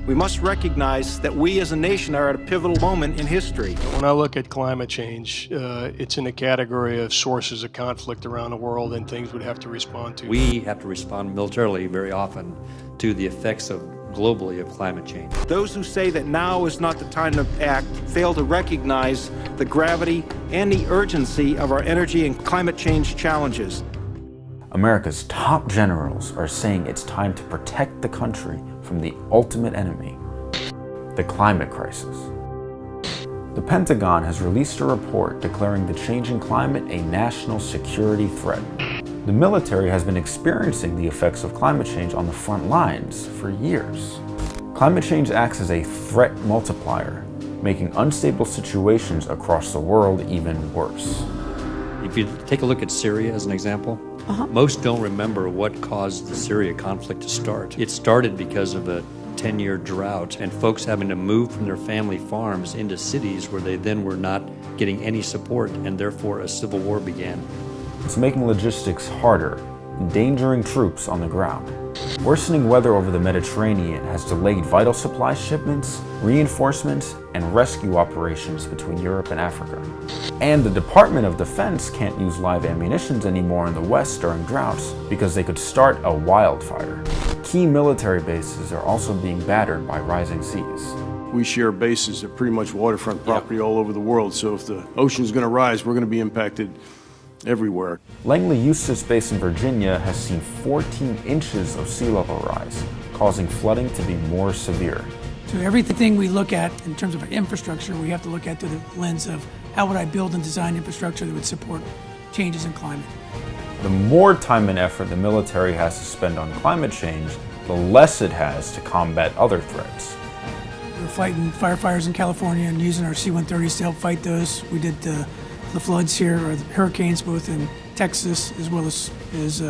We must recognize that we as a nation are at a pivotal moment in history. When I look at climate change, it's in the category of sources of conflict around the world and things we'd have to respond to. We have to respond militarily very often to the effects globally of climate change. Those who say that now is not the time to act fail to recognize the gravity and the urgency of our energy and climate change challenges. America's top generals are saying it's time to protect the country from the ultimate enemy, the climate crisis. The Pentagon has released a report declaring the changing climate a national security threat. The military has been experiencing the effects of climate change on the front lines for years. Climate change acts as a threat multiplier, making unstable situations across the world even worse. If you take a look at Syria as an example, most don't remember what caused the Syria conflict to start. It started because of a 10-year drought and folks having to move from their family farms into cities where they then were not getting any support, and therefore a civil war began. It's making logistics harder, endangering troops on the ground. Worsening weather over the Mediterranean has delayed vital supply shipments, reinforcements, and rescue operations between Europe and Africa. And the Department of Defense can't use live ammunition anymore in the West during droughts because they could start a wildfire. Key military bases are also being battered by rising seas. We share bases of pretty much waterfront property all over the world, so if the ocean's going to rise, we're going to be impacted everywhere. Langley Eustis Base in Virginia has seen 14 inches of sea level rise, causing flooding to be more severe. So everything we look at in terms of our infrastructure, we have to look at through the lens of how would I build and design infrastructure that would support changes in climate. The more time and effort the military has to spend on climate change, the less it has to combat other threats. We're fighting firefighters in California and using our C-130s to help fight those. We did the floods here, or the hurricanes, both in Texas as well as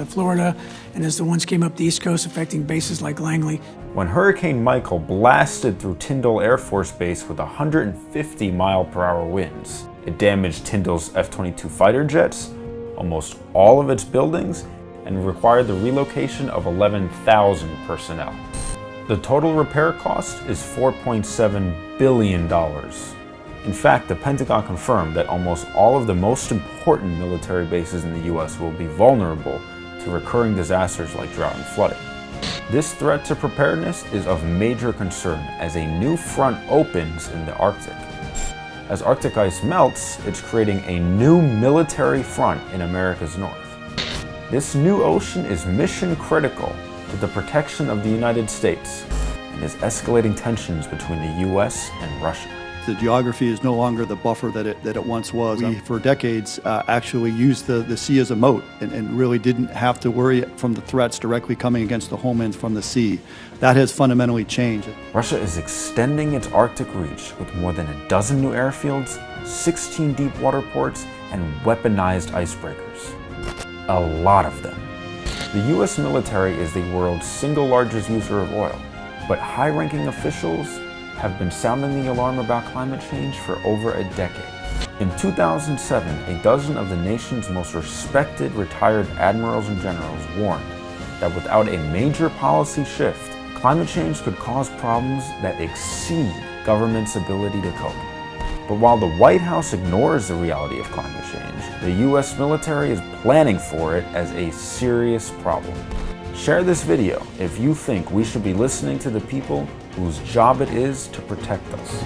Florida, and as the ones came up the East Coast affecting bases like Langley. When Hurricane Michael blasted through Tyndall Air Force Base with 150 mile-per-hour winds, it damaged Tyndall's F-22 fighter jets, almost all of its buildings, and required the relocation of 11,000 personnel. The total repair cost is $4.7 billion. In fact, the Pentagon confirmed that almost all of the most important military bases in the U.S. will be vulnerable to recurring disasters like drought and flooding. This threat to preparedness is of major concern as a new front opens in the Arctic. As Arctic ice melts, it's creating a new military front in America's north. This new ocean is mission critical to the protection of the United States and is escalating tensions between the U.S. and Russia. The geography is no longer the buffer that it once was. We, for decades, actually used the sea as a moat and really didn't have to worry from the threats directly coming against the homelands from the sea. That has fundamentally changed. Russia is extending its Arctic reach with more than a dozen new airfields, 16 deep water ports, and weaponized icebreakers. A lot of them. The U.S. military is the world's single largest user of oil, but high-ranking officials have been sounding the alarm about climate change for over a decade. In 2007, a dozen of the nation's most respected retired admirals and generals warned that without a major policy shift, climate change could cause problems that exceed government's ability to cope. But while the White House ignores the reality of climate change, the U.S. military is planning for it as a serious problem. Share this video if you think we should be listening to the people whose job it is to protect us.